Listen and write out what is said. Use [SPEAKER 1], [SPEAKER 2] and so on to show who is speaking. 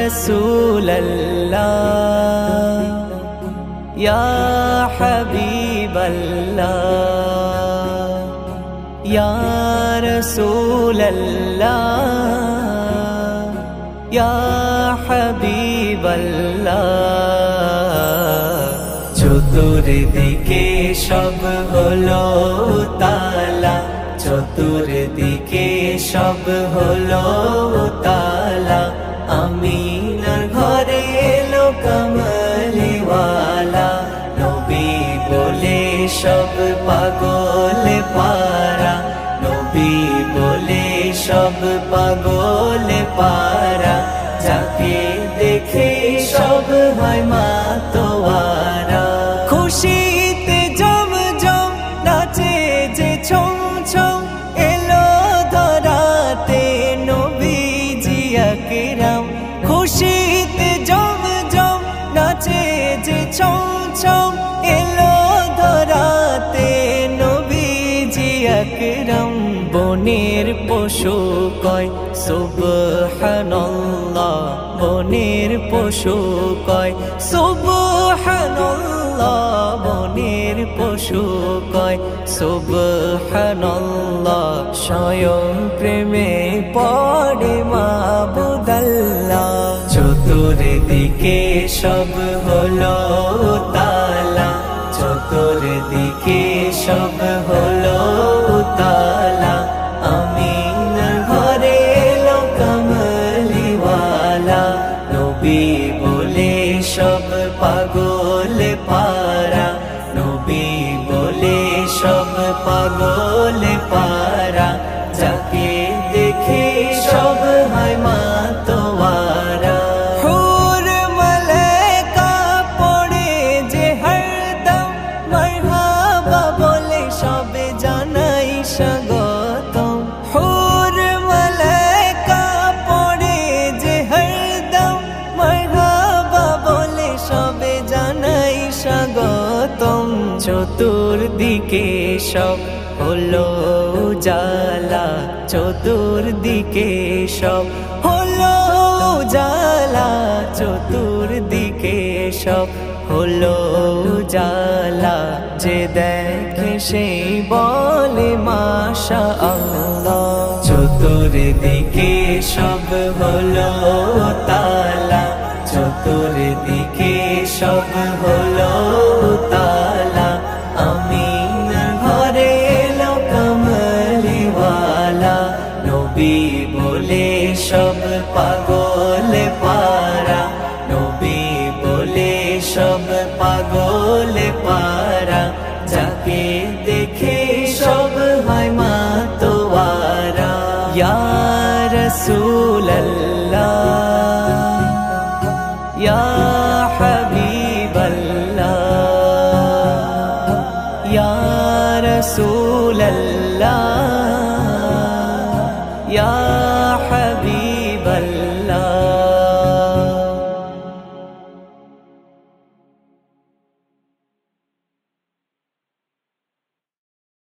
[SPEAKER 1] رسول الله يا حبيب الله يا رسول الله يا حبيب الله চতুর্দিকে সব হলো তালা চতুর্দিকে সব হলো তালা আমিনার ঘরে এলো কামলিওয়ালা নবী বলে সব পাগল পারা নবী বলে সব পাগল পারা যাকে দেখে সব হয় মাতোয়ারা খুশিতে জমজম নাচে যে ছম ছম এলো ধরাতে নবীজি আকরাম খুশিতে জমজম নাচে যে ছম ছম এলো ধরাতে নবীজি আকরাম বনের পশু কয় সুবহানাল্লাহ বনের পশু কয় সুবহানাল্লাহ বনের পশু কয় সুবহানাল্লাহ স্বয়ং প্রেমে পড়ে মাবুদাল্লাহ চতুর্দিকে সব হলো তালা চতুর্দিকে সব হলো তালা আমিনার ঘরে এলো কামলিওয়ালা নবী বলে সব পাগল পারা নবী বলে সব পাগল পারা যাকে দেখে সব হয় মাতোয়ারা হুর মালাইকা পড়ে যে হরদম মারহাবা বলে সবে জানাই স্বাগতম হুর মালাইকা পড়ে যে হরদম মারহাবা বলে সবে জানাই স্বাগতম চতুর্দিকে সব হলো জালা চতুর্দিকে সব হলো জালা চতুর্দিকে সব হলো জালা যে দেখে সেই বলে মাশাআল্লাহ চতুর্দিকে সব হলো তালা চতুর্দিকে সব হলো তালা আমিনার ঘরে এলো কামলিওয়ালা নবী বলে সব পাগল পারা নবী বলে সব পাগল পারা যাকে দেখে সব হয় মাতোয়ারা ইয়া রাসূলুল্লাহ ইয়া হাবিবাল্লাহ ইয়া রাসূলুল্লাহ ইয়া